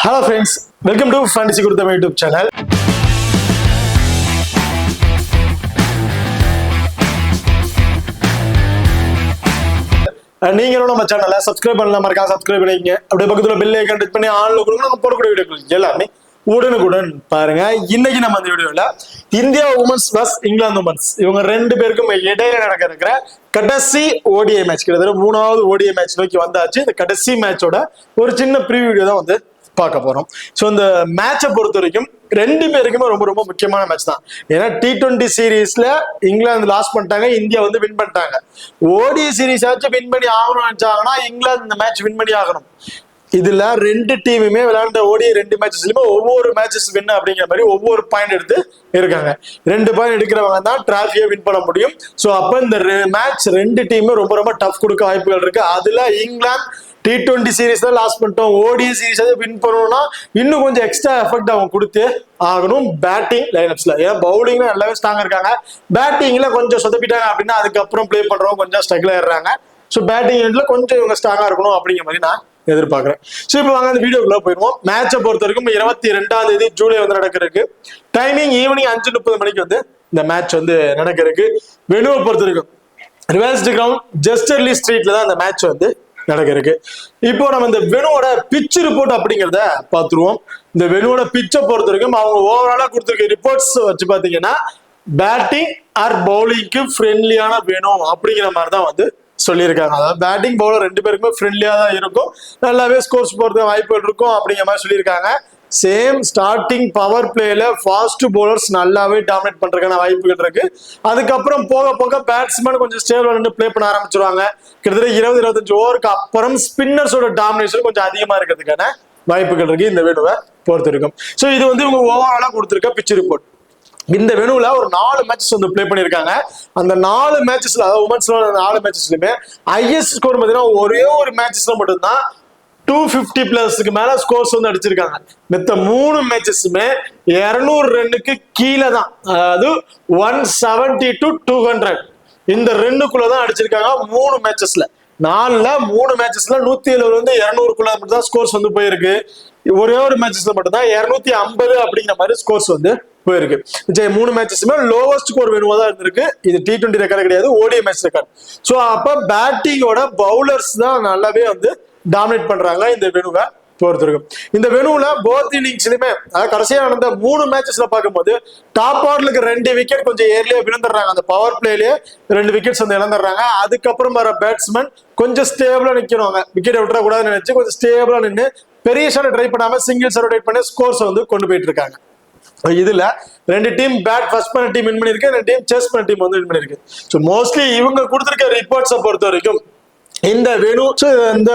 Hello friends, welcome to Fantasy Gurudam YouTube channel. நீங்களும் நம்ம சேனலை சப்ஸ்கிரைப் பண்ணலாம், மறக்காம சப்ஸ்கிரைப் பண்ணிக்கங்க. அப்படியே பக்கத்துல பெல் ஐகான் கிளிக் பண்ணி ஆன்ல கொடுங்க. நம்ம போடக்கூடிய வீடியோக்கள் எல்லாமே உடனுக்குடன் பாருங்க. இன்னைக்கு நம்ம அந்த வீடியோல India women's versus England women's இவங்க ரெண்டு பேருக்கும் இடையில நடக்க இருக்கிற கடைசி ஓடிஐ மேட்ச், கிட்டத்தட்ட மூணாவது ஓடிஐ மேட்ச் நோக்கி வந்தாச்சு. இந்த கடைசி மேட்சோட ஒரு சின்ன ப்ரீவியூ வீடியோ தான் வந்து பார்க்க போறோம். ஸோ இந்த மேட்சை பொறுத்த வரைக்கும் ரெண்டு பேருக்குமே ரொம்ப ரொம்ப முக்கியமான மேட்ச் தான். ஏன்னா T20 சீரீஸ்ல இங்கிலாந்து லாஸ் பண்ணிட்டாங்க, இந்தியா வந்து வின் பண்ணிட்டாங்க. ஓடிஐ சீரீஸ் ஆச்சு வின் பண்ணி ஆகணும்னு நினைச்சாங்கன்னா இங்கிலாந்து இந்த மேட்ச் வின் பண்ணி ஆகணும். இதுல ரெண்டு டீமுமே விளையாண்ட ஓடிஐ ரெண்டு மேட்சஸ்லயுமே ஒவ்வொரு மேட்சஸ் வின் அப்படிங்கிற மாதிரி ஒவ்வொரு பாயிண்ட் எடுத்து இருக்காங்க. 2 பாயிண்ட் எடுக்கிறவங்க தான் டிராஃபியை வின் பண்ண முடியும். ஸோ அப்ப இந்த மேட்ச் ரெண்டு டீமுமே ரொம்ப ரொம்ப டஃப் கொடுக்க வாய்ப்புகள் இருக்கு. அதுல இங்கிலாந்து T20 சீரீஸ் தான் லாஸ் பண்ணிட்டோம், ஓடிஐ சீரீஸ் வின் பண்ணணும்னா இன்னும் கொஞ்சம் எக்ஸ்ட்ரா எஃபெக்ட் அவங்க கொடுத்து ஆகணும் பேட்டிங் லைனப்ஸ்ல. ஏன்னா பவுலிங்ல நல்லாவே ஸ்ட்ராங்கா இருக்காங்க, பேட்டிங்ல கொஞ்சம் சொதப்பிட்டாங்க அப்படின்னா அதுக்கப்புறம் பிளே பண்றவங்க கொஞ்சம் ஸ்ட்ரகிள் ஆயிடுறாங்க. ஸோ பேட்டிங் எண்ட்ல கொஞ்சம் இவங்க ஸ்ட்ராங்கா இருக்கணும் அப்படிங்கிற மாதிரி நான் எதிர்பார்க்கிறேன். ஸோ இப்போ வாங்க அந்த வீடியோக்குள்ள போயிடுவோம். மேட்சை பொறுத்த வரைக்கும் 22ஆம் தேதி ஜூலை வந்து நடக்கிறதுக்கு. டைமிங் ஈவினிங் 5:30 மணிக்கு வந்து இந்த மேட்ச் வந்து நடக்கிறதுக்கு. வெனுவை பொறுத்த வரைக்கும் ரிவர்ஸ்டு கிரவுண்ட் ஜஸ்டர்லி ஸ்ட்ரீட்ல தான் இந்த மேட்ச் வந்து நடக்க இருக்கு. இப்போ நம்ம இந்த வெனுவோட பிச் ரிப்போர்ட் அப்படிங்கிறத பார்த்துருவோம். இந்த வெனுவோட பிச்சை பொறுத்த வரைக்கும் அவங்க ஓவராலா கொடுத்துருக்க ரிப்போர்ட்ஸ் வச்சு பாத்தீங்கன்னா பேட்டிங் ஆர் பவுலிங்க்கு ஃப்ரெண்ட்லியான வேணும் அப்படிங்கிற மாதிரி தான் வந்து சொல்லியிருக்காங்க. அதாவது பேட்டிங் பவுலர் ரெண்டு பேருக்குமே ஃப்ரெண்ட்லியா தான் இருக்கும், நல்லாவே ஸ்கோர்ஸ் போறது வாய்ப்புகள் இருக்கும் அப்படிங்கிற மாதிரி சொல்லியிருக்காங்க. சேம் ஸ்டார்டிங் பவர் பிளேல ஃபாஸ்ட் பவுலர்ஸ் நல்லாவே டாமினேட் பண்றதுக்கான வாய்ப்புகள் இருக்கு. அதுக்கப்புறம் போக போக பேட்ஸ்மேன் கொஞ்சம் ஸ்டேபிள் பிளே பண்ண ஆரம்பிச்சிருவாங்க. கிட்டத்தட்ட 20-25 ஓவருக்கு அப்புறம் ஸ்பின்னர்ஸோட டாமினேஷன் கொஞ்சம் அதிகமா இருக்கிறதுக்கான வாய்ப்புகள் இருக்கு இந்த வேணுவை பொறுத்த இருக்கும். ஸோ இது வந்து இவங்க ஓவராலா கொடுத்துருக்க பிச் ரிப்போர்ட். இந்த வெனுல ஒரு 4 மேட்சஸ் வந்து பிளே பண்ணிருக்காங்க. அந்த 4 மேட்சஸ்ல, அதாவது உமன்ஸ்ல 4 மேட்சஸ்லயுமே ஹையஸ்ட் ஸ்கோர் பார்த்தீங்கன்னா ஒரே ஒரு மேட்சஸ்ல மட்டும்தான் 250 பிளஸ்க்கு மேல ஸ்கோர்ஸ் வந்து அடிச்சிருக்காங்க. மித்த 3 மேட்சஸுமே 200 ரன்னுக்கு கீழே தான், அதாவது 170 to 200 இந்த ரன்னுக்குள்ளதான் அடிச்சிருக்காங்க 3 மேட்சஸ்ல. 3 மேட்சஸ்ல 170 வந்து 200 மட்டும் தான் ஸ்கோர்ஸ் வந்து போயிருக்கு. ஒரே ஒரு மேட்சஸ்ல மட்டும் தான் 250 அப்படிங்கிற மாதிரி ஸ்கோர்ஸ் வந்து போயிருக்கு. 3 மேட்சஸுமே லோவஸ்ட் ஸ்கோர் வேணுமா தான் இருந்திருக்கு. இது T20 ரெக்கார்டு கிடையாது, ஓடிஐ மேட்ச் ரெக்கார்டு. ஸோ அப்ப பேட்டிங்கோட பவுலர்ஸ் தான் நல்லாவே வந்து டாமினேட் பண்றாங்க இந்த வெனுவை பொறுத்திருக்கும். இந்த வெனுல போத் இன்னிங்ஸ்லயுமே, அதாவது கடைசியா நடந்த 3 மேட்சஸ்ல பார்க்கும்போது டாப் ஆர்டருக்கு 2 விக்கெட் கொஞ்சம் ஏர்லியா விழுந்துடுறாங்க. அந்த பவர் பிளேலயே 2 விக்கெட்ஸ் வந்து இழந்துடுறாங்க. அதுக்கப்புறம் வர பேட்ஸ்மேன் கொஞ்சம் ஸ்டேபிளா நிக்கிறவங்க, விக்கெட் விட்டுற கூடாதுன்னு நினைச்சு கொஞ்சம் ஸ்டேபிளா நின்று பெரிய ஷாட் ட்ரை பண்ணாம சிங்கிள்ஸ் ரொட்டேட் பண்ணி ஸ்கோர்ஸ் வந்து கொண்டு போயிட்டு இருக்காங்க. இதுல 2 டீம் பேட் ஃபர்ஸ்ட் பண்ண டீம் வின் பண்ணிருக்கு, 2 டீம் சேஸ் பண்ண டீம் வந்து வின் பண்ணிருக்கு. ஸோ மோஸ்ட்லி இவங்க கொடுத்திருக்க ரிப்போர்ட்ஸை பொறுத்த வரைக்கும் இந்த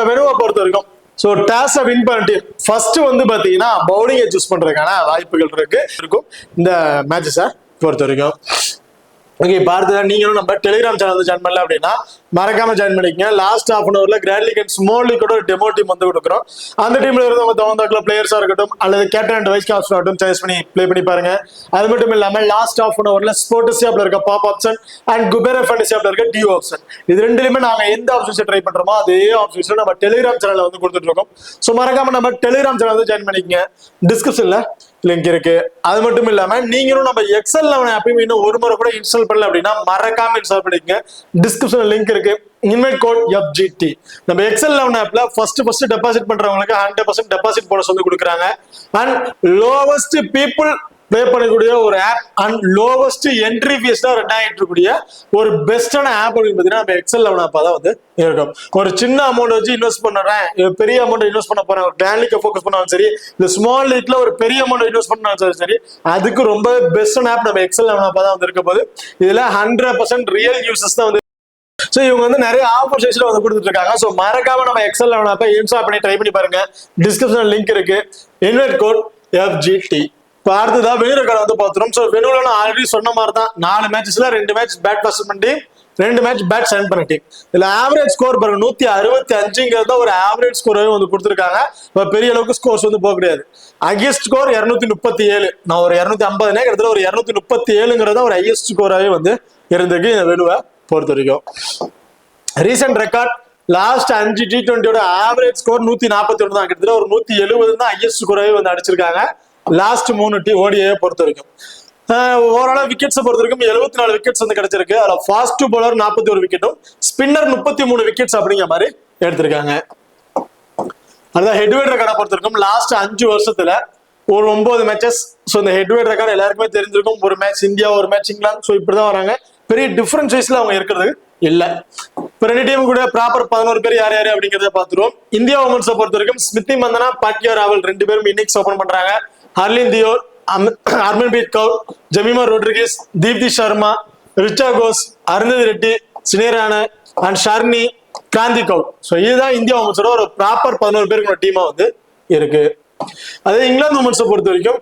வெனுவை பொறுத்த வரைக்கும் ஸோ டாஸை வின் பண்ண டீம் ஃபர்ஸ்ட் வந்து பாத்தீங்கன்னா பவுலிங்கை சூஸ் பண்றதுக்கான வாய்ப்புகள் இருக்கும் இந்த மேட்சஸை பொறுத்த வரைக்கும். ஓகே, பார்த்து நீங்களும் நம்ம டெலிகிராம் சேனல் வந்து ஜாயின் பண்ணல அப்படின்னா மறக்காம ஜாயின் பண்ணிக்கங்க. லாஸ்ட் ஹாஃப் அன் ஹவர்ல grand league and small league ஒரு டெமோ டீம் வந்து கொடுக்குறோம். அந்த டீம்ல இருந்தவங்க தகுந்தாக்குள்ள பிளேயர்ஸா இருக்கட்டும் அல்லது கேப்டன் அண்ட் வைஸ் கேப்டன் ஆகட்டும் சாய்ஸ் பண்ணி ப்ளே பண்ணி பாருங்க. அது மட்டும் இல்லாம லாஸ்ட் ஹாஃப் அன் ஹவர்ல ஸ்போர்ட்ஸ் ஆப்ல இருக்க pop option and Kubera fantasy ஆப்ல இருக்க டியூ ஆப்ஷன், இது ரெண்டுலயுமே நாங்க எந்த ஆப்ஷன்ஸ் ட்ரை பண்றோமோ அதே ஆப்ஷன்ஸ் நம்ம டெலிகிராம் சேனல்ல வந்து கொடுத்துட்டு இருக்கோம். ஸோ மறக்காம நம்ம டெலிகிராம் சேனல் வந்து ஜாயின் பண்ணிக்கங்க. டிஸ்கிரிப்ஷன்ல லிங்க் இருக்கு. அது மட்டும் இல்லாம நீங்களும் நம்ம எக்ஸல் 11 ஆப்பையும் இன்னும் ஒரு முறை கூட இன்ஸ்டால் பண்ணல அப்படின்னா மறக்காம இன்ஸ்டால் பண்ணிக்கங்க. டிஸ்கிரிப்ஷன்ல லிங்க் இருக்கு. Invite code FGT. நம்ம எக்ஸல் 11 ஆப்ல ஃபர்ஸ்ட் டெபாசிட் பண்றவங்களுக்கு 100% டெபாசிட் போனஸ் வந்து கொடுக்குறாங்க. அண்ட் லோவஸ்ட் பீப்புள் ப்ளே பண்ணக்கூடிய ஒரு app and lowest entry fees தான் இருக்கக்கூடிய ஒரு பெஸ்டான ஆப் அப்படின்னு பார்த்தீங்கன்னா நம்ம எக்ஸல் 11 ஆப்பா தான் வந்து இருக்கும். ஒரு சின்ன அமௌண்ட் வச்சு இன்வெஸ்ட் பண்றேன், பெரிய அமௌண்ட் இன்வெஸ்ட் பண்ண போறேன், ஒரு கிராண்ட் லீக் ஃபோக்கஸ் பண்ணாலும் சரி, இந்த ஸ்மால் லீக்ல ஒரு பெரிய அமௌண்ட் இன்வெஸ்ட் பண்ணாலும் சரி, அதுக்கு ரொம்ப பெஸ்டான ஆப் நம்ம எக்ஸல் 11 ஆப்பா தான் வந்து இருக்க போது. இதுல 100% ரியல் யூசர்ஸ் தான் வந்து. ஸோ இவங்க வந்து நிறைய ஆஃபர் செக்ஷன்ல வந்து கொடுத்துட்டு இருக்காங்க. ஸோ மறக்காம நம்ம எக்ஸல் 11 ஆப்பை இன்ஸ்டால் பண்ணி ட்ரை பண்ணி பாருங்க. டிஸ்கிரிப்ஷன் லிங்க் இருக்கு. Invite code FGT. இப்போ அடுத்ததான் வெனு ரெக்கார்டு வந்து பார்த்துரும். ஸோ வெனுல நான் ஆல்ரெடி சொன்ன மாதிரி தான் 4 மேட்சஸ்ல 2 மேட்ச் பேட் ஃபர்ஸ்ட் பண்ண டீம், 2 மேட்ச் பேட் சென்ட் பண்ண டீம். இதுல ஆவரேஜ் ஸ்கோர் பாருங்க 165 ஒரு ஆவரேஜ் ஸ்கோராகவே வந்து கொடுத்துருக்காங்க. இப்போ பெரிய அளவுக்கு ஸ்கோர்ஸ் வந்து போக கிடையாது. Highest score 237. நான் ஒரு 250 கிட்டத்தட்ட ஒரு 237 ஒரு ஹையஸ்ட் ஸ்கோராகவே வந்து இருந்திருக்கு இந்த வெனுவை பொறுத்த வரைக்கும். ரீசெண்ட் ரெக்கார்ட் லாஸ்ட் 5 T20யோட ஆவரேஜ் ஸ்கோர் 141 தான். கிட்டத்தட்ட ஒரு 170 தான் ஹையஸ்ட் ஸ்கோராகவே வந்து அடிச்சிருக்காங்க லாஸ்ட் 3 ஓடிஐ பொறுத்த வரைக்கும். ஓவராலா விக்கெட்ஸை பொறுத்த வரைக்கும் 74 விக்கெட்ஸ் வந்து கிடைச்சிருக்கு. அதுல ஃபாஸ்ட் பவுலர் 41 விக்கெட்டும் ஸ்பின்னர் 33 விக்கெட்ஸ் அப்படிங்கிற மாதிரி எடுத்திருக்காங்க. அதுதான் ஹெட்வெய்ட் ரெக்கார்டை பொறுத்த வரைக்கும் லாஸ்ட் 5 வருஷத்துல ஒரு 9 மேட்சஸ். ஸோ இந்த ஹெட்வெய்ட் ரெக்கார்டு எல்லாருக்குமே தெரிஞ்சிருக்கும். ஒரு மேட்ச் இந்தியா, ஒரு மேட்ச் இங்கிலாந்து. ஸோ இப்படிதான் வராங்க. பெரிய டிஃபரன்ஸ் வைஸ்ல அவங்க இருக்கிறது இல்ல. இப்போ 2 டீம் கூட ப்ராப்பர் 11 பேர் யார் யாரு அப்படிங்கிறத பார்த்துருவோம். இந்தியா உமன்ஸை பொறுத்த வரைக்கும் ஸ்மிருதி மந்தனா, பாட்யா ராவல் 2 பேரும் இன்னிங்ஸ் ஓபன் பண்றாங்க. ஹர்லின் தியோர், ஹர்மன்பிரீத் கவுர், ஜெமிமா ரோட்ரிகஸ், தீப்தி சர்மா, ரிச்சா கோஸ், அருந்ததி ரெட்டி, சினேரான அண்ட் ஷர்னி, கிராந்தி கவுர். ஸோ இதுதான் இந்தியா உமன்ஸோட ஒரு ப்ராப்பர் 11 பேருக்கு டீமா வந்து இருக்கு. அதே இங்கிலாந்து உமன்ஸை பொறுத்த வரைக்கும்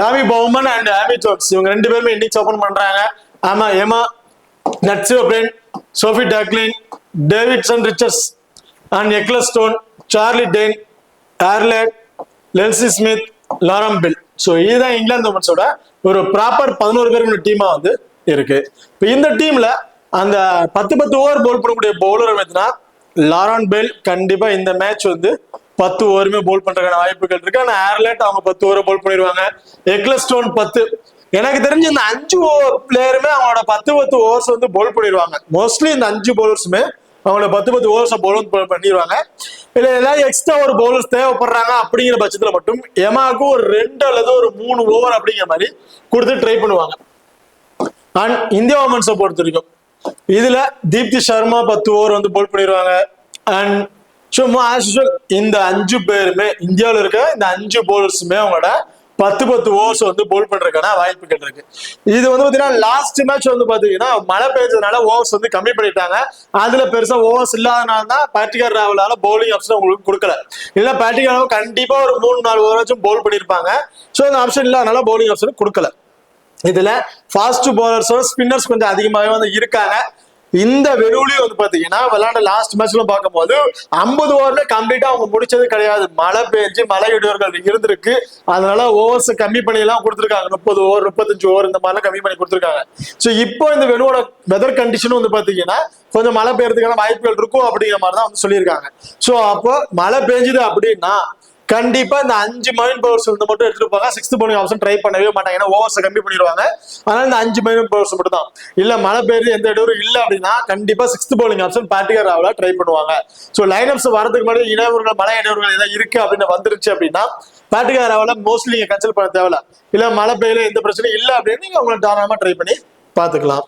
Tammy Beaumont and Amy Jones இவங்க 2 பேருமே இன்னிங்ஸ் ஓபன் பண்றாங்க. ஆமா, எமா நட்ஸியோபிரன், Sophie Dunkley, Davidson Richards and Ecclestone, Charlie Dean, Arlott, Linsey Smith, Lauren Bell. So இதுதான் இங்கிலாந்து உமன்ஸோட ஒரு ப்ராப்பர் 11 பேருக்கு டீமா வந்து இருக்கு. இப்போ இந்த டீம்ல அந்த 10 ஓவர் போல் பண்ணக்கூடிய பவுலர் பார்த்தீங்கன்னா லாரன் பெல் கண்டிப்பா இந்த மேட்ச் வந்து 10 ஓவருமே போல் பண்றதுக்கான வாய்ப்புகள் இருக்கு. ஆனா ஏர்லெட் அவங்க 10 ஓவர் போல் பண்ணிடுவாங்க. எக்லஸ்டோன் 10. எனக்கு தெரிஞ்சு இந்த 5 பிளேயருமே அவங்களோட 10 ஓவர்ஸ் வந்து போல் பண்ணிடுவாங்க. மோஸ்ட்லி இந்த 5 பவுலர்ஸுமே அவங்களோட 10 ஓவர்ஸ் போல் பண்ணிடுவாங்க. இல்ல ஏதாவது எக்ஸ்ட்ரா ஒரு பவுலர்ஸ் தேவைப்படுறாங்க அப்படிங்கிற பட்சத்துல மட்டும் எமாவுக்கு ஒரு 2 அல்லது ஒரு 3 ஓவர் அப்படிங்கிற மாதிரி கொடுத்து ட்ரை பண்ணுவாங்க. அண்ட் இந்தியா உமன்ஸை பொறுத்த வரைக்கும் இதுல தீப்தி சர்மா 10 ஓவர் வந்து போல் பண்ணிடுவாங்க. அண்ட் சும்மா இந்த 5 பேருமே இந்தியாவில் இருக்க இந்த 5 பவுலர்ஸுமே அவங்களோட 10 ஓவர்ஸ் வந்து போல் பண்றதுக்கான வாய்ப்புகள் இருக்கு. இது வந்து பாத்தீங்கன்னா லாஸ்ட் மேட்ச் வந்து பாத்தீங்கன்னா மழை பெய்ஞ்சதுனால ஓவர்ஸ் வந்து கம்மி பண்ணிட்டாங்க. அதுல பெருசா ஓவர்ஸ் இல்லாதனால தான் பேட்டிகர் ராவலால பவுலிங் ஆப்ஷன் உங்களுக்கு கொடுக்கல. இல்ல பேட்டிகர் ராவல் கண்டிப்பா ஒரு 3-4 ஓவராச்சும் பவுல் பண்ணிருப்பாங்க. ஸோ அந்த ஆப்ஷன் இல்லாதனால பவுலிங் ஆப்ஷன் கொடுக்கல. இதுல ஃபாஸ்ட் பவுலர்ஸோட ஸ்பின்னர்ஸ் கொஞ்சம் அதிகமாகவே வந்து இருக்காங்க. இந்த வெறுவலையும் வந்து பாத்தீங்கன்னா விளையாண்ட லாஸ்ட் மேட்ச்ல பார்க்கும்போது 50 ஓவர்ல கம்ப்ளீட்டா அவங்க முடிச்சது கிடையாது. மழை பெஞ்சு மழை இடையூறுகள் இருந்திருக்கு. அதனால ஓவர்ஸ் கம்மி பண்ணி எல்லாம் கொடுத்துருக்காங்க. 30 ஓவர் 35 ஓவர் இந்த மாதிரிலாம் கம்மி பண்ணி கொடுத்துருக்காங்க. ஸோ இப்போ இந்த வெனுவோட வெதர் கண்டிஷனும் வந்து பாத்தீங்கன்னா கொஞ்சம் மழை பெய்யறதுக்கான வாய்ப்புகள் இருக்கும் அப்படிங்கிற மாதிரி தான் வந்து சொல்லியிருக்காங்க. ஸோ அப்போ மழை பெஞ்சுது அப்படின்னா கண்டிப்பா இந்த 5 மைன் பவுலர்ஸ் வந்து மட்டும் எடுத்துருப்பாங்க. 6th பவுலிங் ஆப்ஷன் ட்ரை பண்ணவே மாட்டாங்க. ஏன்னா ஓவர்ஸ் கம்மி பண்ணிடுவாங்க. அதனால இந்த 5 மைன் பவுலர்ஸ் மட்டும் தான். இல்ல மழை பெய்யுது எந்த இடையூறும் இல்லை அப்படின்னா கண்டிப்பா 6th பவுலிங் ஆப்ஷன் பேட்டிகர் ராவலா ட்ரை பண்ணுவாங்க. ஸோ லைனப்ஸ் வரதுக்கு முன்னாடி இடையூறுகள் மழை இடையூறுகள் ஏதாவது இருக்கு அப்படின்னு வந்துருச்சு அப்படின்னா பேட்டிகர் ராவலா மோஸ்ட்லி நீங்க கன்சல்ட் பண்ண தேவையில்ல. இல்ல மழை பெய்யல எந்த பிரச்சனையும் இல்லை அப்படின்னு நீங்க அவங்களை தாராளமா ட்ரை பண்ணி பாத்துக்கலாம்.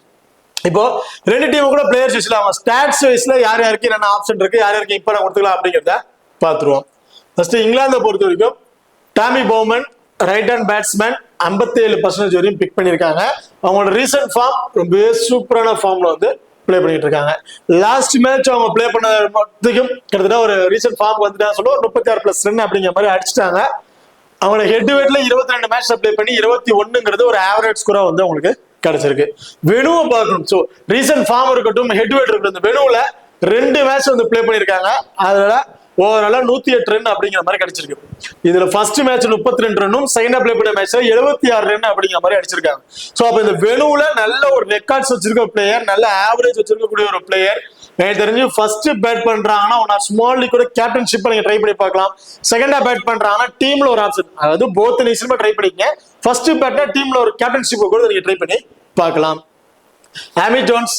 இப்போ 2 டீம் கூட பிளேயர்ஸ் வைஸ்ல அவங்க ஸ்டாட்ஸ் வைஸ்ல யார் யாருக்கு என்னென்ன ஆப்ஷன் இருக்கு, யார் யாருக்கு இப்போ கொடுத்துக்கலாம் அப்படிங்கிறத பாத்துருவோம். ஃபர்ஸ்ட் இங்கிலாந்தை பொறுத்த வரைக்கும் Tammy Bowman right hand batsman 57% வரையும் பிக் பண்ணியிருக்காங்க. அவங்களோட ரீசன்ட் ஃபார்ம் ரொம்ப சூப்பரான ஃபார்ம்ல வந்து பிளே பண்ணிட்டு இருக்காங்க. லாஸ்ட் மேட்ச் அவங்க பிளே பண்ணதுக்கும் கிட்டத்தட்ட ஒரு ரீசன்ட் ஃபார்ம் வந்துட்டா சொல்லுவோம் 36+ ரன் அப்படிங்கிற மாதிரி அடிச்சுட்டாங்க. அவங்களோட ஹெட் வெயிட்ல 22 மேட்ச் பிளே பண்ணி 21ங்கிறது ஒரு ஆவரேஜ் ஸ்கோரா வந்து அவங்களுக்கு கிடைச்சிருக்கு. வெனுவை பார்க்கணும். ஸோ ரீசன்ட் ஃபார்ம் இருக்கட்டும், ஹெட் வெயிட் இருக்கட்டும், இந்த வெனுவுல 2 மேட்ச் வந்து பிளே பண்ணியிருக்காங்க. அதனால ஓவராலா 108 ரன் அப்படிங்கிற மாதிரி கிடைச்சிருக்கு. இதுல ஃபர்ஸ்ட் மேட்ச் 32 ரன்னும் செகண்ட் பிளே பண்ண மேட்ச்ல 76 ரன் அப்படிங்கிற மாதிரி அடிச்சிருக்காங்க. சோ அப்ப இந்த வெனுவுல நல்ல ஒரு ரெக்கார்ட்ஸ் வச்சிருக்க பிளேயர், நல்ல ஆவரேஜ் வச்சிருக்கக்கூடிய ஒரு பிளேயர். எனக்கு தெரிஞ்சு ஃபர்ஸ்ட் பேட் பண்றாங்கன்னா ஒரு ஸ்மால் லீக் கூட கேப்டன்ஷிப் நீங்க ட்ரை பண்ணி பார்க்கலாம். செகண்டா பேட் பண்றாங்கன்னா டீம்ல ஒரு ஆப்ஷன், அதாவது போத் நீஸ்லயுமே ட்ரை பண்ணிக்கங்க. ஃபர்ஸ்ட் பேட்னா டீம்ல ஒரு கேப்டன்ஷிப் கூட நீங்க ட்ரை பண்ணி பார்க்கலாம். ஆமி ஜோன்ஸ்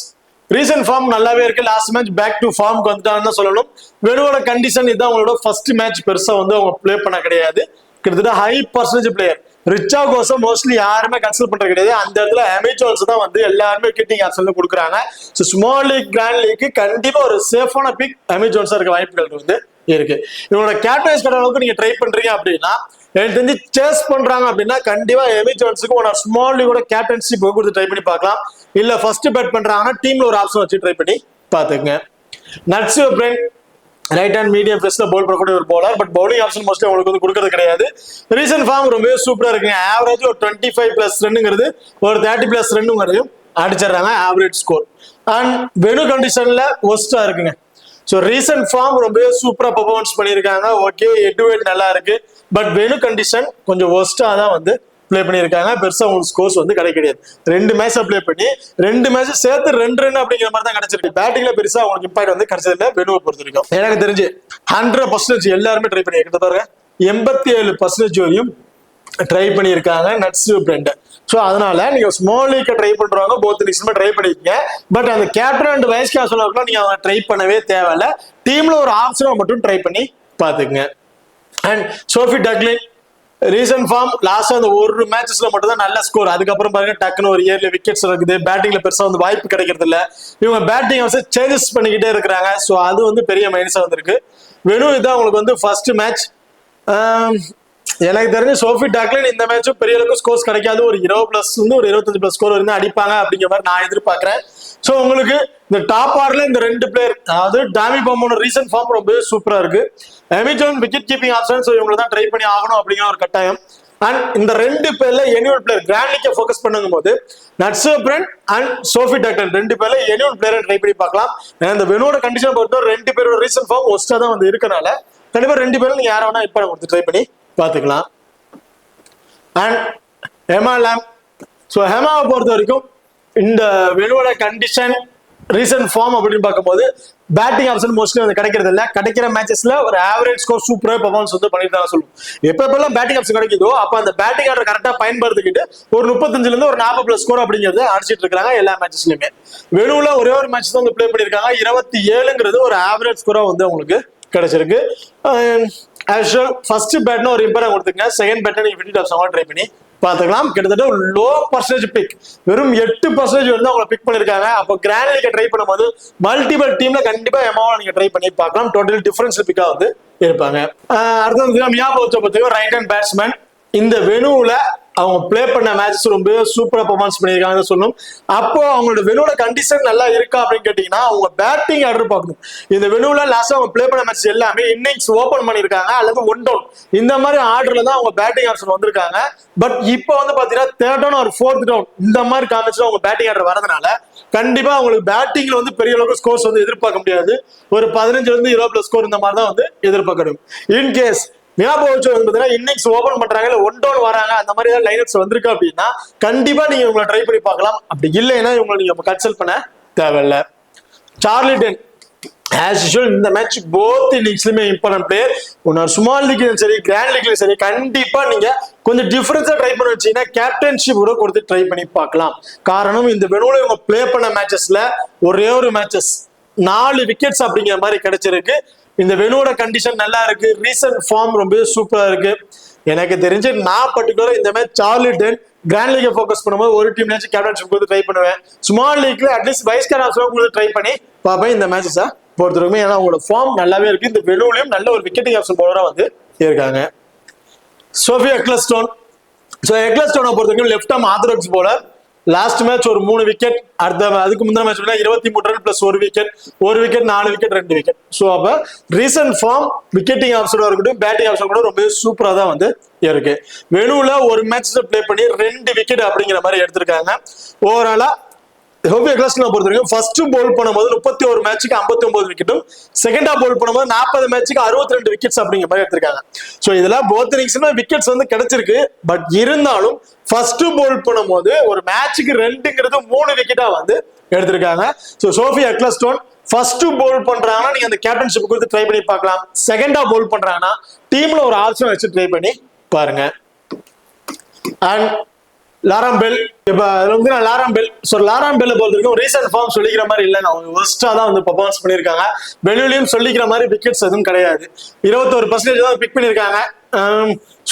ரீசன்ட் ஃபார்ம் நல்லாவே இருக்கு. லாஸ்ட் மேட்ச் பேக் டு ஃபார்முக்கு வந்துட்டாங்கன்னு சொல்லணும். வெனுவோட கண்டிஷன் இதுதான். அவங்களோட ஃபர்ஸ்ட் மேட்ச் பெருசா வந்து அவங்க பிளே பண்ண கிடையாது. கிட்டத்தட்ட ஹை பர்சன்டேஜ் பிளேயர். ரிச்சா கோஸை மோஸ்ட்லி யாருமே கன்சிடர் பண்றது கிடையாது. அந்த இடத்துல அமேஜான்ஸ் தான் வந்து எல்லாருமே கிட்டிங் ஆப்ஷன்ல கொடுக்குறாங்க. ஸோ ஸ்மால் லீக் கிராண்ட் லீக்கு கண்டிப்பா ஒரு சேஃபான பிக் அமேஜான்ஸா இருக்க வாய்ப்புகள் வந்து இருக்கு. இவங்களோட கேப்டனைஸ் பண்ண அளவுக்கு நீங்க ட்ரை பண்றீங்க அப்படின்னா எனக்கு தெரிஞ்சு சேஸ் பண்றாங்க அப்படின்னா கண்டிப்பா எமி ஜோன்ஸுக்கு ஒரு ஸ்மால் லீகோட கேப்டன்ஷிப் கொடுத்து ட்ரை பண்ணி பார்க்கலாம். இல்ல ஃபர்ஸ்ட் பேட் பண்றாங்கன்னா டீம்ல ஒரு ஆப்ஷன் வச்சு ட்ரை பண்ணி பாத்துங்க. நட்ஸியோபிரன் ரைட் ஹேண்ட் மீடியம் பேஸ்ல பவுல் பண்ணக்கூடிய ஒரு bowler. But bowling option mostly அவங்களுக்கு வந்து கொடுக்கறது கிடையாது. ரீசன்ட் ஃபார்ம் ரொம்ப சூப்பரா இருக்குங்க. ஆவரேஜ் ஒரு 25+ ரன்னுங்கிறது ஒரு 30+ ரன்னுங்கிறதையும் அடிச்சிடறாங்க ஆவரேஜ் ஸ்கோர். அண்ட் வெனு கண்டிஷன்ல ஒஸ்டா இருக்குங்க. ஸோ ரீசன்ட் ஃபார்ம் ரொம்ப சூப்பரா பெர்ஃபார்மன்ஸ் பண்ணியிருக்காங்க. ஓகே, ஹெட் வெயிட் நல்லா இருக்கு. பட் வெனு கண்டிஷன் கொஞ்சம் ஒஸ்டா தான் வந்து பிளே பண்ணியிருக்காங்க. பெருசா உங்களுக்கு ஸ்கோர்ஸ் வந்து கிடையாது. 2 மேட்ச் பிளே பண்ணி 2 மேட்ச் சேர்த்து 2 ரன் அப்படிங்கிற மாதிரி தான் கிடைச்சிருக்கு. பேட்டிங்ல பெருசா உங்களுக்கு இம்பாக்ட் வந்து கிடைச்சது இல்லை வெனுவை பொறுத்த வரைக்கும். எனக்கு தெரிஞ்சு 100% எல்லாருமே ட்ரை பண்ணி பாருங்க. 87% வரையும் ட்ரை பண்ணியிருக்காங்க நட்ஸ் பிரெண்ட். ஸோ அதனால நீங்க ஸ்மால் லீக் ட்ரை பண்றவங்க போத் லீக்ஸ்மே ட்ரை பண்ணிக்கங்க. பட் அந்த கேப்டன் அண்ட் வைஸ் கேப்டன் நீங்க அவங்க ட்ரை பண்ணவே தேவையில்ல. டீம்ல ஒரு ஆப்ஷனை மட்டும் ட்ரை பண்ணி பாத்துக்குங்க. And Sophie Dunkley recent form last அந்த ஒரு மேட்சஸ்ல மட்டும் தான் நல்ல ஸ்கோர். அதுக்கப்புறம் பாருங்க டக்குன்னு ஒரு இயர்லி விக்கெட்ஸ் இருக்குது. பேட்டிங்ல பெருசா வந்து வாய்ப்பு கிடைக்கிறது இல்ல. இவங்க பேட்டிங் வந்து சேஞ்சஸ் பண்ணிக்கிட்டே இருக்கிறாங்க. ஸோ அது வந்து பெரிய மைனஸா வந்திருக்கு. வெறும் இதான் உங்களுக்கு வந்து ஃபர்ஸ்ட் மேட்ச். எனக்கு தெரிஞ்சு சோஃபி டாக்லின் இந்த மேட்சும் பெரிய அளவுக்கு ஸ்கோர்ஸ் கிடைக்காது. ஒரு 20+ வந்து ஒரு 25+ ஸ்கோர் வந்து அடிப்பாங்க அப்படிங்கிற மாதிரி நான் எதிர்பார்க்கிறேன். ஸோ உங்களுக்கு இந்த டாப் ஆர்ல இந்த 2 பிளேயர், அதாவது டாமி பமோட ரீசன்ட் ஃபார்ம் ரொம்ப சூப்பரா இருக்கு. எமிஜான் விக்கெட் கீப்பிங் ஆப்ஷன், ஸோ இவங்களை தான் ட்ரை பண்ணி ஆகணும் அப்படிங்கிற ஒரு கட்டாயம். அண்ட் இந்த 2 பேர்ல எனிவல் பிளேயர் கிராண்ட் லீக்கை ஃபோக்கஸ் பண்ணும் போது நட்ஸ் பிரெண்ட் அண்ட் சோஃபி டாக்லின் 2 பேர்ல எனிவல் பிளேயரை ட்ரை பண்ணி பார்க்கலாம். இந்த வெனோட கண்டிஷன் பொறுத்த 2 பேரோட ரீசன்ட் ஃபார்ம் ஒஸ்டா தான் வந்து இருக்கனால கண்டிப்பா 2 பேரும் நீங்க யாரை வேணா இப்ப கொடுத்து ட்ரை பண்ணி பாத்துக்கலாம். அண்ட் ஹெமா லாம். ஸோ ஹெமாவை பொறுத்த வரைக்கும் இந்த வெனுவோட கண்டிஷன் ரீசன்ட் ஃபார்ம் அப்படின்னு பார்க்கும்போது பேட்டிங் ஆப்ஷன் மோஸ்ட்லி வந்து கிடைக்கிறது இல்லை. கிடைக்கிற மேட்சஸ்ல ஒரு ஆவரேஜ் ஸ்கோர் சூப்பராக பெர்ஃபார்மன்ஸ் வந்து பண்ணிட்டு தான் சொல்லுவோம். எப்பெல்லாம் பேட்டிங் ஆப்ஷன் கிடைக்குதோ அப்போ அந்த பேட்டிங் ஆர்டர் கரெக்டாக பயன்படுத்திக்கிட்டு ஒரு 35ல இருந்து ஒரு 40+ ஸ்கோர் அப்படிங்கிறது அடிச்சிட்டு இருக்காங்க எல்லா மேட்சஸ்லயுமே. வெனுவுல ஒரே ஒரு மேட்ச் தான் வந்து பிளே பண்ணியிருக்காங்க. 27ங்கிறது ஒரு ஆவரேஜ் ஸ்கோரா வந்து அவங்களுக்கு கிடைச்சிருக்கு. ஃபர்ஸ்ட் பேட்னா ஒரு இம்பார்ட்டன் கொடுத்துங்க. செகண்ட் பேட்னா நீங்க 50 ட்ரை பண்ணி பாத்துக்கலாம். கிட்டத்தட்ட ஒரு லோ பர்சன்டேஜ் பிக், வெறும் 8% வந்து அவங்க பிக் பண்ணிருக்காங்க. அப்போ கிராண்ட் லீக் ட்ரை பண்ணும்போது மல்டிபிள் டீம்ல கண்டிப்பா எமாவை நீங்க ட்ரை பண்ணி பார்க்கலாம். டோட்டல் டிஃபரன்ஸ் பிக்கா வந்து இருப்பாங்க. அடுத்தது மியா போச்ச பத்தியும் ரைட் ஹேண்ட் பேட்ஸ்மேன். இந்த வெனுவுல அவங்க பிளே பண்ண மேட்சஸ் ரொம்ப சூப்பரா பெர்ஃபார்மன்ஸ் பண்ணியிருக்காங்க சொல்லணும். அப்போ அவங்களோட வெனுவோட கண்டிஷன் நல்லா இருக்கா அப்படின்னு கேட்டீங்கன்னா அவங்க பேட்டிங் ஆர்டர் பார்க்கணும். இந்த வெனுவுல லாஸ்ட் அவங்க பிளே பண்ண மேட்ச் எல்லாமே இன்னிங்ஸ் ஓபன் பண்ணிருக்காங்க அல்லது 1 டவுன் இந்த மாதிரி ஆர்டர்ல தான் அவங்க பேட்டிங் ஆப்ஷன் வந்திருக்காங்க. பட் இப்போ வந்து பாத்தீங்கன்னா 3rd டவுன் ஒரு 4th டவுன் இந்த மாதிரி காமிச்சு அவங்க பேட்டிங் ஆர்டர் வரதுனால கண்டிப்பா அவங்களுக்கு பேட்டிங்ல வந்து பெரிய அளவுக்கு ஸ்கோர்ஸ் வந்து எதிர்பார்க்க முடியாது. ஒரு 15ல இருந்து 20+ ஸ்கோர் இந்த மாதிரி தான் வந்து எதிர்பார்க்கணும். இன்கேஸ் இன்னிங்ஸ் ஓபன் பண்றாங்க இல்ல 1 டவுன் வராங்க அந்த மாதிரி ஏதாவது லைனப்ஸ் வந்திருக்கு அப்படின்னா கண்டிப்பா நீங்க உங்களை ட்ரை பண்ணி பார்க்கலாம். அப்படி இல்லைன்னா இவங்களை நீங்க கன்சல்ட் பண்ண தேவையில்ல. சார்லி டென் ஆஸ் யூசுவல் இந்த மேட்ச் போத் இன்னிங்ஸ்லயுமே இம்பார்ட்டன்ட் பிளேயர். ஒன்னு ஸ்மால் லீக்லயும் சரி கிராண்ட் லீக்லயும் சரி கண்டிப்பா நீங்க கொஞ்சம் டிஃபரன்ஸா ட்ரை பண்ண வச்சீங்கன்னா கேப்டன்ஷிப் கூட கொடுத்து ட்ரை பண்ணி பார்க்கலாம். காரணம் இந்த வெனுவுல இவங்க பிளே பண்ண மேட்சஸ்ல ஒரே ஒரு மேட்சஸ் 4 விக்கெட்ஸ் அப்படிங்கிற மாதிரி கிடைச்சிருக்கு. இந்த வெனுவோட கண்டிஷன் நல்லா இருக்கு. ரீசன்ட் ஃபார்ம் ரொம்ப சூப்பரா இருக்கு. எனக்கு தெரிஞ்சு நான் பர்டிகுலரா இந்த மேட்ச் சார்லி டென் கிராண்ட் லீக்கை ஃபோக்கஸ் பண்ணும்போது ஒரு டீம்ல கேப்டன்ஷிப் கொடுத்து ட்ரை பண்ணுவேன். ஸ்மால் லீக்ல அட்லீஸ்ட் வைஸ் கேப்டன் கொடுத்து ட்ரை பண்ணி பார்ப்பேன் இந்த மேட்சஸை பொறுத்தவரைக்கும். ஏன்னா அவங்களோட ஃபார்ம் நல்லாவே இருக்கு. இந்த வெனுவிலையும் நல்ல ஒரு விக்கெட்டிங் ஆப்ஷன் பவுலரா வந்து இருக்காங்க. Sophie Ecclestone. ஸோ எக்லஸ்டோனை பொறுத்தவரைக்கும் left arm orthodox bowler. Last match ஒரு 3 விக்கெட், அதுக்கு முந்தின match 23 run plus 1 wicket, 4 wicket 2 wicket. So அப்ப ரீசன்ட் ஃபார்ம் விக்கெட்டிங் ஆப்ஷன் இருக்கட்டும் பேட்டிங் ஆப்ஷன் கூட ரொம்ப சூப்பரா தான் வந்து இருக்கு. வெனுவுல ஒரு மேட்ச் பிளே பண்ணி 2 விக்கெட் அப்படிங்கிற மாதிரி எடுத்திருக்காங்க. ஓவராலா சோஃபி எக்லஸ்டோனை பொறுத்த வரைக்கும் ஃபர்ஸ்ட் பவுல் பண்ணும்போது 31 மேட்சுக்கு 59 விக்கெட்டும், செகண்டா பவுல் பண்ணும்போது 40 மேட்சுக்கு 62 விக்கெட்ஸ் அப்படிங்கிற மாதிரி எடுத்திருக்காங்க. ஸோ இதெல்லாம் போத் இன்னிங்ஸ்ல விக்கெட்ஸ் வந்து கிடைச்சிருக்கு. பட் இருந்தாலும் ஃபர்ஸ்ட் பவுல் பண்ணும்போது ஒரு மேட்சுக்கு 2ங்கிறது 3 விக்கெட்டா வந்து எடுத்திருக்காங்க. So Sophie Ecclestone first Pavul பண்றாங்கன்னா நீங்க அந்த கேப்டன்ஷிப் கொடுத்து ட்ரை பண்ணி பார்க்கலாம். செகண்டா பவுல் பண்றாங்கன்னா டீம்ல ஒரு ஆப்ஷன் வச்சு ட்ரை பண்ணி பாருங்க. And Lauren Bell. இப்ப வந்து நான் லாரம் பெல் பொறுத்த வரைக்கும் ரீசன்ட் ஃபார்ம் சொல்லிக்கிற மாதிரி இல்லைங்க. அவங்க ஒஸ்டா தான் வந்து பெர்ஃபார்மன்ஸ் பண்ணியிருக்காங்க. வெளியிலையும் சொல்லிக்கிற மாதிரி விக்கெட்ஸ் எதுவும் கிடையாது. 21% தான் பிக் பண்ணியிருக்காங்க.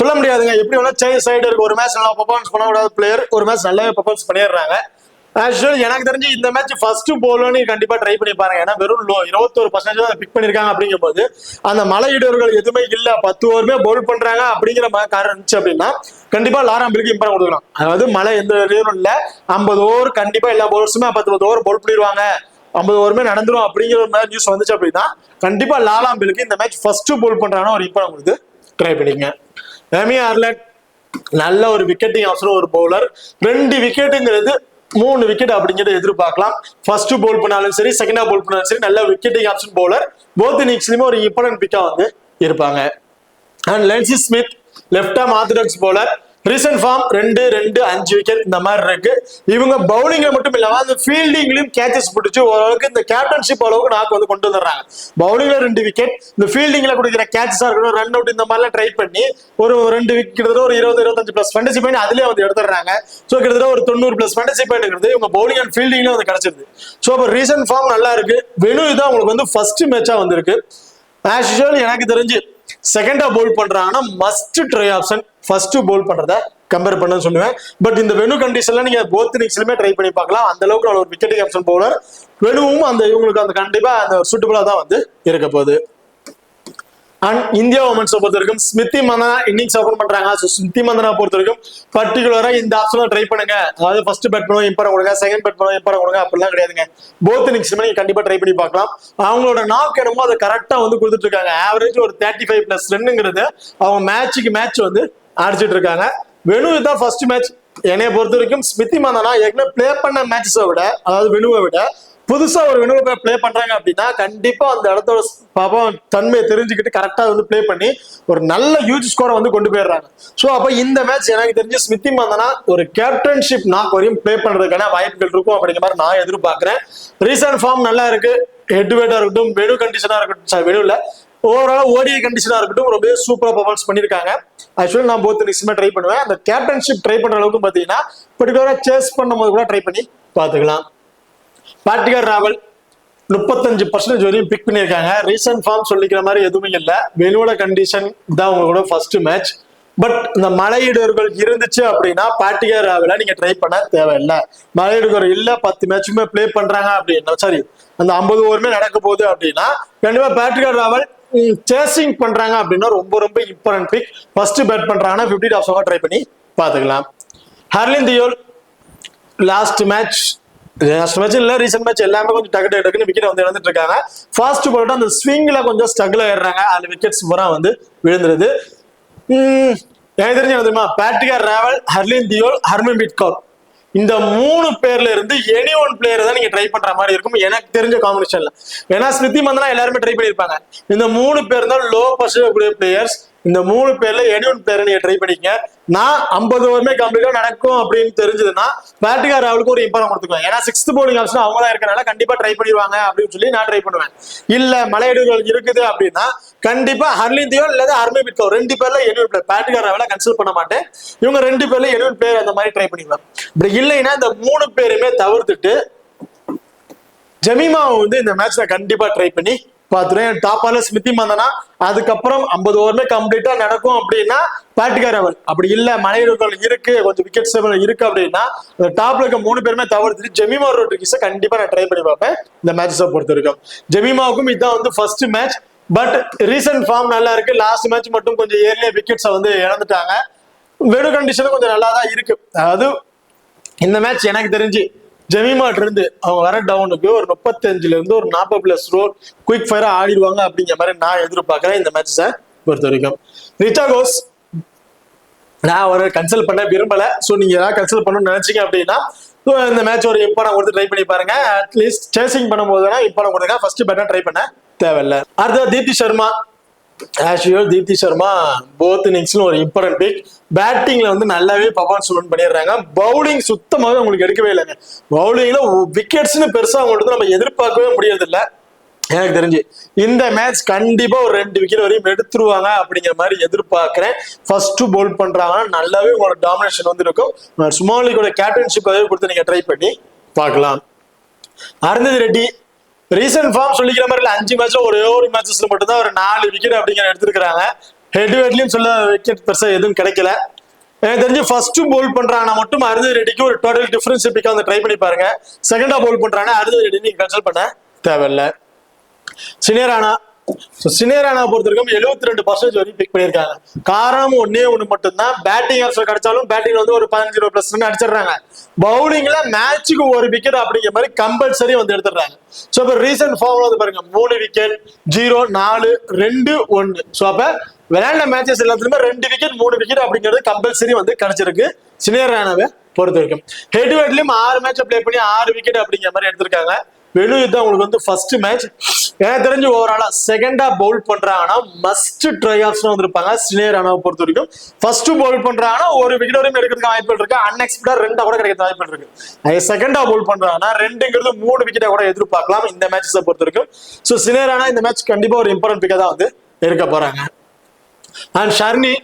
சொல்ல முடியாதுங்க. எப்படி வேணா சேஞ்ச் சைடு இருக்கு. ஒரு மேட்ச் நல்லா பெர்ஃபார்மன்ஸ் பண்ண கூடாத பிளேயர் ஒரு மேட்ச் நல்லாவே பெர்ஃபார்மன்ஸ் பண்ணிடுறாங்க. ஆக்சுவலி எனக்கு தெரிஞ்சு இந்த மேட்ச் ஃபர்ஸ்ட் போலன்னு கண்டிப்பா ட்ரை பண்ணி பாருங்க. ஏன்னா வெறும் 21% தான் பிக் பண்ணிருக்காங்க. அப்படிங்கும் போது அந்த மலை இடர்கள் எதுவுமே இல்ல, 10 ஓவருமே பவுல் பண்றாங்க அப்படிங்கிற காரணம் இருந்துச்சு அப்படின்னா கண்டிப்பா லாரம் பெல்லுக்கு இம்பார்ட்டன் கொடுக்கலாம். அதாவது மழை எந்த இடரும் இல்ல, 50 ஓவர் கண்டிப்பா எல்லா பவுலர்ஸுமே 10 ஓவர் பவுல் பண்ணிடுவாங்க, 50 ஓவருமே நடந்துரும் அப்படிங்கிற ஒரு மாதிரி நியூஸ் வந்துச்சு அப்படின்னா கண்டிப்பா லாரம் பெல்லுக்கு இந்த மேட்ச் ஃபர்ஸ்ட் பவுல் பண்றாங்கன்னா ஒரு இம்பார்ட்டன் கொடுத்து ட்ரை பண்ணிங்க. எமி ஆர்லட் நல்ல ஒரு விக்கெட்டிங் ஆப்ஷன் ஒரு பவுலர். 2 விக்கெட்டுங்கிறது 3 விக்கெட் அப்படிங்கிறத எதிர்பார்க்கலாம். ஃபர்ஸ்ட் பவுல் பண்ணாலும் சரி செகண்டா பவுல் பண்ணாலும் சரி நல்ல விக்கெட்டிங் ஆப்ஷன் பவுலர். போத் இன்னிங்ஸ்லயுமே ஒரு இம்பார்ட்டன்ட் பிக்கா வந்து இருப்பாங்க. And Linsey Smith left arm orthodox bowler. Recent form 2-2-5 wicket இந்த மாதிரி இருக்கு. இவங்க பவுலிங்ல மட்டும் இல்லாம அந்த ஃபீல்டிங்லயும் கேச்சஸ் பிடிச்சு ஓரளவுக்கு இந்த கேப்டன்ஷிப் அளவுக்கு நாக்கு வந்து கொண்டு வந்துடுறாங்க. பவுலிங்ல 2 விக்கெட், இந்த ஃபீல்டிங்ல கொடுக்குற கேச்சஸா இருக்கட்டும், ரன் அவுட் இந்த மாதிரிலாம் ட்ரை பண்ணி ஒரு 2 விக்கெட் கிட்டத்தட்ட ஒரு 20-25 பிளஸ் ஃபேண்டசி பாயிண்ட் அதுலயே வந்து எடுத்துடுறாங்க. ஸோ கிட்டத்தட்ட ஒரு 90 பிளஸ் ஃபேண்டசி பாயிண்ட் இவங்க பவுலிங் அண்ட் ஃபீல்டிங்ல வந்து கிடைச்சிருது. ஸோ அப்போ ரீசன்ட் ஃபார்ம் நல்லா இருக்கு. வெனு தான் உங்களுக்கு வந்து ஃபர்ஸ்ட் மேட்சா வந்திருக்கு. ஆஸ் யூசுவல் எனக்கு தெரிஞ்சு செகண்டா போல் பண்றாங்கன்னா மஸ்ட் ட்ரை ஆப்ஷன் ஃபர்ஸ்ட் போல் பண்றத கம்பேர் பண்ண சொல்லுவேன். பட் இந்த வெனு கண்டிஷன்ல நீங்க போத் இன்னிங்ஸ்லயுமே ட்ரை பண்ணி பார்க்கலாம். அந்த அளவுக்கு ஒரு விக்கெட்டிங் ஆப்ஷன் பவுலர் வெனுவும் அந்த இவங்களுக்கு அந்த கண்டிப்பா அந்த சூட்டபிளா தான் வந்து இருக்க போகுது. அண்ட் இந்தியா உமன்ஸை பொறுத்த வரைக்கும் ஸ்மிருதி மந்தனா இன்னிங்ஸ் ஓபன் பண்றாங்க. ஸோ ஸ்மிருதி மந்தனா பொறுத்த வரைக்கும் பர்டிகுலரா இந்த ஆப்ஷனை ட்ரை பண்ணுங்க. அதாவது ஃபர்ஸ்ட் பேட் பண்ணுவோம் இம்பார்ட் கொடுங்க, செகண்ட் பேட் பண்ணுவோம் இம்பார்ட் கொடுங்க, அப்படிலாம் கிடையாதுங்க. போத் இன்னிங்ஸ்மே நீங்க கண்டிப்பா ட்ரை பண்ணி பார்க்கலாம். அவங்களோட நாக் என்னமோ அதை கரெக்டா வந்து கொடுத்துட்டு இருக்காங்க. ஆவரேஜ் ஒரு 35 பிளஸ் ரன்னுங்கிறது அவங்க மேட்சுக்கு மேட்ச் வந்து அடிச்சிட்டு இருக்காங்க. வெனு தான் ஃபர்ஸ்ட் மேட்ச். என்னைய பொறுத்த வரைக்கும் ஸ்மிருதி மந்தனா ஏற்கனவே பிளே பண்ண மேட்சஸை விட, அதாவது வெனுவை விட புதுசா ஒரு வெனுவை பிளே பண்றாங்க அப்படின்னா கண்டிப்பா அந்த இடத்தோட பாப்பம் தன்மையை தெரிஞ்சுக்கிட்டு கரெக்டா வந்து பிளே பண்ணி ஒரு நல்ல ஹியூஜ் ஸ்கோரை வந்து கொண்டு போயிடுறாங்க. ஸோ அப்ப இந்த மேட்ச் எனக்கு தெரிஞ்சு ஸ்மிருதி மந்தனா ஒரு கேப்டன்ஷிப் நாக் வரையும் பிளே பண்றதுக்கான வாய்ப்புகள் இருக்கும் அப்படிங்கிற மாதிரி நான் எதிர்பார்க்கிறேன். ரீசன்ட் ஃபார்ம் நல்லா இருக்கு. ஹெட் டு ஹெட்டா இருக்கட்டும், வெனு கண்டிஷனா இருக்கட்டும், வெனுல ஓவரால் ஓடிஐ கண்டிஷனா இருக்கட்டும், ரொம்ப சூப்பரா பர்ஃபார்மன்ஸ் பண்ணிருக்காங்க. ஆக்சுவலி நான் போத் இன்னிங்ஸ்மே ட்ரை பண்ணுவேன். அந்த கேப்டன்ஷிப் ட்ரை பண்ற அளவுக்கு பாத்தீங்கன்னா பர்டிகுலரா சேஸ் பண்ணும்போது கூட ட்ரை பண்ணி பாத்துக்கலாம். பாட்டிகர் ராவல் 35% வரையும் பிக் பண்ணியிருக்காங்க. ரீசன்ட் ஃபார்ம் சொல்லிக்கிற மாதிரி எதுவுமே இல்லை. வெனுவோட கண்டிஷன் தான் உங்களோட ஃபர்ஸ்ட் மேட்ச். பட் இந்த மலையிடர்கள் இருந்துச்சு அப்படின்னா பாட்டிகர் ராவலை நீங்க ட்ரை பண்ண தேவையில்லை. மலையிடர்கள் இல்ல 10 மேட்சுமே பிளே பண்றாங்க அப்படின்னா, சாரி அந்த 50 ஓவருமே நடக்க போகுது அப்படின்னா கண்டிப்பா பாட்டிகர் ராவல் சேசிங் பண்றாங்க அப்படின்னா ரொம்ப ரொம்ப இம்பார்ட்டன்ட் பிக். ஃபர்ஸ்ட் பேட் பண்றாங்கன்னா 50 டாப்ஸாக ட்ரை பண்ணி பாத்துக்கலாம். ஹர்லின் தியோல் லாஸ்ட் மேட்ச் இல்ல ரீசன்ட் மேட்ச் எல்லாமே கொஞ்சம் டக்குன்னு விக்கெட் வந்து இழந்துட்டு இருக்காங்க. ஃபாஸ்ட் பால் அந்த ஸ்விங்ல கொஞ்சம் ஸ்ட்ரகிள் ஆயிடுறாங்க. அந்த விக்கெட்ஸ் பூரா வந்து விழுந்துருது. எனக்கு தெரிஞ்சு தெரியுமா, பாட்டிகர் ராவல், ஹர்லின் தியோல், ஹர்மன்பிரீத் கௌர் இந்த 3 பேர்ல இருந்து எனி ஒன் பிளேயர் தான் நீங்க ட்ரை பண்ற மாதிரி இருக்கும் எனக்கு தெரிஞ்ச காம்பினேஷன்ல. ஏன்னா ஸ்மிருதி மந்தனா எல்லாருமே ட்ரை பண்ணிருப்பாங்க. இந்த 3 பேர் தான் லோ பர்சன்டேஜ் பிளேயர்ஸ். இந்த 3 பேர்ல எனி ஒன் பிளேயர் நீங்க ட்ரை பண்ணிக்க. நான் 50 ஓவருமே கம்ப்ளீட்டா நடக்கும் அப்படின்னு தெரிஞ்சதுன்னா பாட்டிகர் ராவலுக்கு ஒரு இம்பார்ட்டன் கொடுத்துக்குவேன். ஏன்னா 6th போலிங் ஆப்ஷன் அவங்க தான் இருக்கனால கண்டிப்பா ட்ரை பண்ணிடுவாங்க அப்படின்னு சொல்லி நான் ட்ரை பண்ணுவேன். இல்ல மலையீடுகள் இருக்குது அப்படின்னா கண்டிப்பா ஹர்லின் தியோல் இல்ல ஹர்மன்பிரீத் கௌர் 2 பேர்ல எனி ஒன் பிளேயர், பாட்டிகர் ராவலை கன்சிடர் பண்ண மாட்டேன். இவங்க 2 பேர்ல எனி ஒன் பிளேயர் அந்த மாதிரி ட்ரை பண்ணிடுவேன். இப்படி இல்லைன்னா இந்த 3 பேருமே தவிர்த்துட்டு ஜமீமாவை வந்து இந்த மேட்ச்ல கண்டிப்பா ட்ரை பண்ணி பாத்துறேன். டாப் ஆர்டர் ஸ்மிருதி மந்தனா, அதுக்கப்புறம் 50 ஓவருமே கம்ப்ளீட்டா நடக்கும் அப்படின்னா பாட்டிகர் ராவல். அப்படி இல்ல மலையீடுகள் இருக்கு, கொஞ்சம் விக்கெட் சேவல் இருக்கு அப்படின்னா டாப்ல இருக்க 3 பேருமே தவிர்த்துட்டு ஜெமிமா ரோட்ரிகஸை கண்டிப்பா நான் ட்ரை பண்ணி பார்ப்பேன் இந்த மேட்சஸை பொறுத்த வரைக்கும். ஜெமிமாவுக்கும் இதுதான் வந்து first match. But recent form நல்லா இருக்கு. லாஸ்ட் மேட்ச் மட்டும் கொஞ்சம் ஏர்லியா விக்கெட்ஸை வந்து இழந்துட்டாங்க. வெனு கண்டிஷனும் கொஞ்சம் நல்லா தான் இருக்கு. அதாவது இந்த மேட்ச் எனக்கு தெரிஞ்சு ஜெமிமாட் இருந்து அவங்க வர டவுனுக்கு ஒரு 35 இருந்து ஒரு 40 பிளஸ் ரோல் குயிக் ஃபயரா ஆடிடுவாங்க அப்படிங்கிற மாதிரி நான் எதிர்பார்க்கிறேன் இந்த மேட்சை பொறுத்த வரைக்கும். ரிச்சா கோஸ் நான் ஒரு கன்சல்ட் பண்ண விரும்பல. ஸோ நீங்க ஏதாவது கன்சல்ட் பண்ணணும்னு நினைச்சீங்க அப்படின்னா இந்த மேட்ச் ஒரு இம்பார்ட்டன் கொடுத்து ட்ரை பண்ணி பாருங்க. அட்லீஸ்ட் சேசிங் பண்ணும்போதுனா இம்பார்ட்டன் கொடுங்க. ஃபர்ஸ்ட் பேட்டா ட்ரை பண்ண தேவையில்லை. அடுத்தது தீப்தி சர்மா. தீப்தி சர்மா போத் இன்னிங்ஸ்ல ஒரு இம்பார்ட்டன்ட் பிக். பேட்டிங்ல வந்து நல்லாவே பர்ஃபார்மன்ஸ் பண்ணிடுறாங்க. பவுலிங் சுத்தமாக உங்களுக்கு எடுக்கவே இல்லைங்க. பவுலிங்ல விக்கெட்ஸ்னு பெருசா அவங்களுக்கு நம்ம எதிர்பார்க்கவே முடியறது இல்லை. எனக்கு தெரிஞ்சு இந்த மேட்ச் கண்டிப்பா ஒரு 2 விக்கெட் வரையும் எடுத்துருவாங்க அப்படிங்கிற மாதிரி எதிர்பார்க்கிறேன். ஃபர்ஸ்ட் போல் பண்றாங்கன்னா நல்லாவே உங்களோட டாமினேஷன் வந்து இருக்கும். சுமாலிக்கோட கேப்டன்ஷிப் கொடுத்து நீங்க ட்ரை பண்ணி பார்க்கலாம். அருந்ததி ரெட்டி ரீசன்ட் ஃபார்ம் சொல்லிக்கிற மாதிரி 5 மேட்ச்ல ஒரே ஒரு மேட்சஸ்ல மட்டும் தான் ஒரு 4 விக்கெட் அப்படிங்கிற எடுத்திருக்காங்க. ஹெட் வெட்லயும் சொல்ல விக்கெட் பெருசா எதுவும் கிடைக்கல. எனக்கு தெரிஞ்சு ஃபர்ஸ்ட் போல் பண்றாங்கன்னா மட்டும் அருந்ததி ரெட்டிக்கு ஒரு டோட்டல் டிஃபரன்ஸ் பிக்கா வந்து ட்ரை பண்ணி பாருங்க. செகண்டா போல் பண்றாங்க அருந்ததி ரெட்டி நீங்க கன்சல்ட் பண்ண தேவையில்லை. சினேரானா பொறுத்த வரைக்கும் 72% வரைக்கும் பிக் பண்ணியிருக்காங்க. காரணம் ஒன்னே ஒண்ணு மட்டும்தான், பேட்டிங் ஆப்ஷன் கிடைச்சாலும் பேட்டிங்ல வந்து ஒரு 15 பிளஸ் ரன் அடிச்சிடுறாங்க. பவுலிங்ல மேட்சுக்கு ஒரு விக்கெட் அப்படிங்கிற மாதிரி கம்பல்சரி வந்து எடுத்துடுறாங்க. ஸோ இப்போ ரீசன்ட் ஃபார்ம்ல வந்து பாருங்க 3 விக்கெட் 0 4 2 1. ஸோ அப்ப விளையாண்ட மேட்சஸ் எல்லாத்துலயுமே 2 விக்கெட் 3 விக்கெட் அப்படிங்கிறது கம்பல்சரி வந்து கிடைச்சிருக்கு சினேரானாவை பொறுத்த வரைக்கும். ஹெட் வெட்லயும் 6 மேட்சை பிளே பண்ணி 6 விக்கெட் அப்படிங்கிற மாதிரி எடுத்திருக்காங்க. வெனு தான் உங்களுக்கு வந்து ஃபர்ஸ்ட் மேட்ச். எனக்கு தெரிஞ்சு ஓவராலா செகண்டா பவுல் பண்றாங்கன்னா மஸ்ட் ட்ரை ஆப்ஷன் வந்திருப்பாங்க சினே ராணாவை பொறுத்த வரைக்கும். ஃபர்ஸ்ட் பவுல் பண்றாங்கன்னா ஒரு விக்கெட் வரையும் எடுக்கிறதுக்கு வாய்ப்பு இருக்கு, அன்எக்ஸ்பெக்டா 2 கூட கிடைக்க வாய்ப்பு இருக்கு. செகண்டா பவுல் பண்றாங்கன்னா 2ங்கிறது 3 விக்கெட்டை கூட எதிர்பார்க்கலாம் இந்த மேட்சஸை பொறுத்த வரைக்கும். ஸோ சினே ராணா இந்த மேட்ச் கண்டிப்பா ஒரு இம்பார்ட்டன்ட் பிக்கா தான் வந்து இருக்க போறாங்க. அண்ட் ஷர்னி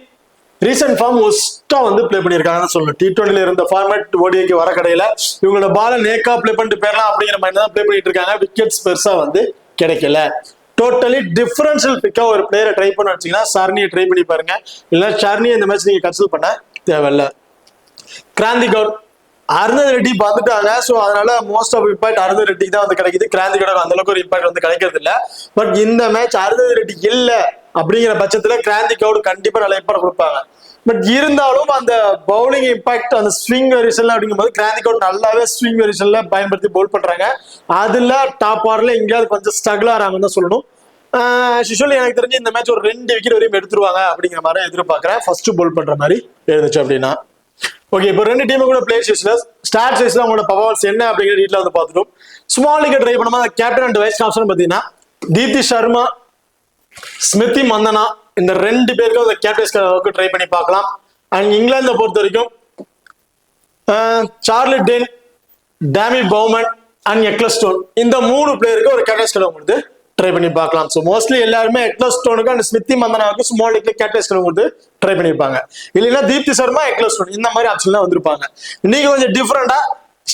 ரீசன்ட் ஃபார்ம் ஒஸ்டா வந்து பிளே பண்ணியிருக்காங்கன்னு சொல்லணும். T20 இருந்த ஃபார்மேட் ஓடிஐக்கு வர கடையில இவங்களோட பால நேக்கா பிளே பண்ணிட்டு போயிடலாம் அப்படிங்கிற மாதிரி தான் பிளே பண்ணிட்டு இருக்காங்க. விக்கெட்ஸ் பெருசா வந்து கிடைக்கல. டோட்டலி டிஃபரன்ஷியல் பிக்கா ஒரு பிளேயரை ட்ரை பண்ண வச்சீங்கன்னா ஷர்னியை ட்ரை பண்ணி பாருங்க. இல்ல ஷர்னியை இந்த மேட்ச் நீங்க கன்சிடர் பண்ண தேவையில்ல. கிராந்தி கவுட் அருந்ததி ரெட்டி வந்துட்டாங்க. ஸோ அதனால மோஸ்ட் ஆஃப் இம்பாக்ட் அருந்ததி ரெட்டிக்கு தான் வந்து கிடைக்குது. கிராந்தி கவுட் அந்த அளவுக்கு ஒரு இம்பாக்ட் வந்து கிடைக்கிறது இல்லை. பட் இந்த மேட்ச் அருந்ததி ரெட்டி இல்லை அப்படிங்கிற பட்சத்துல கிராந்தி கவுட் கண்டிப்பா நல்ல இம்பாக்ட் கொடுப்பாங்க. பட் இருந்தாலும் அந்த பவுலிங் இம்பாக்ட் அந்த ஸ்விங் வெரிஷன்ல அப்படிங்கும்போது கிராந்தி கவுட் நல்லாவே ஸ்விங் வெரிஷன்ல பயன்படுத்தி பவுல் பண்றாங்க. அதுல டாப் ஆர்ல எங்கேயாவது கொஞ்சம் ஸ்ட்ரகிள் ஆறாங்கன்னு தான் சொல்லணும். யூசுவலி எனக்கு தெரிஞ்சு இந்த மேட்ச் ஒரு 2 விக்கெட் வரையும் எடுத்துருவாங்க அப்படிங்கிற மாதிரி எதிர்பார்க்கிறேன். ஃபர்ஸ்ட் பவுல் பண்ற மாதிரி இருந்துச்சு அப்படின்னா. ஓகே, இப்போ 2 டீமும் கூட பிளே சைஸ்ல ஸ்டார்ட் சைஸ்ல அவங்களோட பர்ஃபார்மன்ஸ் என்ன அப்படிங்கிற டீட்ல வந்து பார்த்துட்டோம். ஸ்மால் லீக் ட்ரை பண்ணும்போது கேப்டன் அண்ட் வைஸ் கேப்டன் பார்த்தீங்கன்னா தீப்தி சர்மா, ஸ்மிருதி மந்தனா இந்த 2 பேருக்கும் அந்த கேப்டன்ஸ்க்கு ட்ரை பண்ணி பார்க்கலாம். அண்ட் இங்கிலாந்தை பொறுத்த வரைக்கும் Charlie Dean, Tammy Beaumont and Ecclestone இந்த 3 பிளேயருக்கு ஒரு கேப்டன்ஸ்க்கு கொடுத்து ட்ரை பண்ணி பார்க்கலாம். ஸோ மோஸ்ட்லி எல்லாருமே எக்லஸ்டோனுக்கு அண்ட் ஸ்மிருதி மந்தனாவுக்கு ஸ்மால் லீக்ல கேப்டன்ஸ்க்கு கொடுத்து ட்ரை பண்ணிருப்பாங்க. இல்லைன்னா தீப்தி சர்மா, எக்லஸ்டோன் இந்த மாதிரி ஆப்ஷன் தான் வந்திருப்பாங்க. இன்னைக்கு கொஞ்சம் டிஃபரெண்டா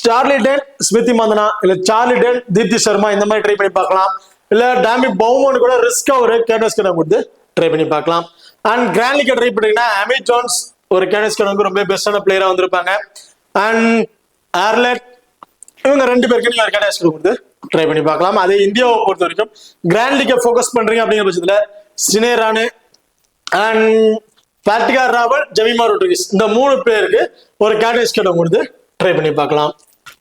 சார்லி டென், ஸ்மிருதி மந்தனா, இல்ல சார்லி டென், தீப்தி சர்மா இந்த மாதிரி ட்ரை பண்ணி பார்க்கலாம். இல்ல டாமி பவுமன் கூட ரிஸ்கா ஒரு கேப்டன்ஸ்க்கு கொடுத்து ட்ரை பண்ணி பார்க்கலாம். அண்ட் கிராண்ட் லீக் ட்ரை பண்ணீங்கன்னா அமி ஜோன்ஸ் ஒரு கேப்டன்ஸ்க்கு ரொம்ப பெஸ்டான பிளேயரா வந்திருப்பாங்க. அண்ட் ஆர்லெட் இவங்க 2 பேருக்கு நீங்க ஒரு கேப்டன்ஸ்க்கு கொடுத்து ட்ரை பண்ணி பார்க்கலாம். அதே இந்தியாவை பொறுத்த வரைக்கும் கிராண்ட் லீக்கை ஃபோக்கஸ் பண்றீங்க அப்படிங்கிற பட்சத்துல சினே ராணே அண்ட் பாட்டிகா ராவல், ஜெமிமா ரோட்ரிகஸ் இந்த 3 பேருக்கு ஒரு கேப்டன்ஸ்க்கு கொடுத்து ட்ரை பண்ணி பார்க்கலாம்.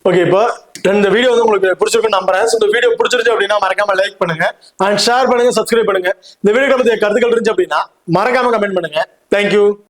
ஓகே, இப்போ இந்த வீடியோ வந்து உங்களுக்கு பிடிச்சிருக்குன்னு நம்புறேன். இந்த வீடியோ பிடிச்சிருச்சு அப்படின்னா மறக்காம லைக் பண்ணுங்க அண்ட் ஷேர் பண்ணுங்க, சப்ஸ்கிரைப் பண்ணுங்க. இந்த வீடியோ பத்தி கருத்துக்கள் இருந்துச்சு அப்படின்னா மறக்காம கமெண்ட் பண்ணுங்க. தேங்க்யூ.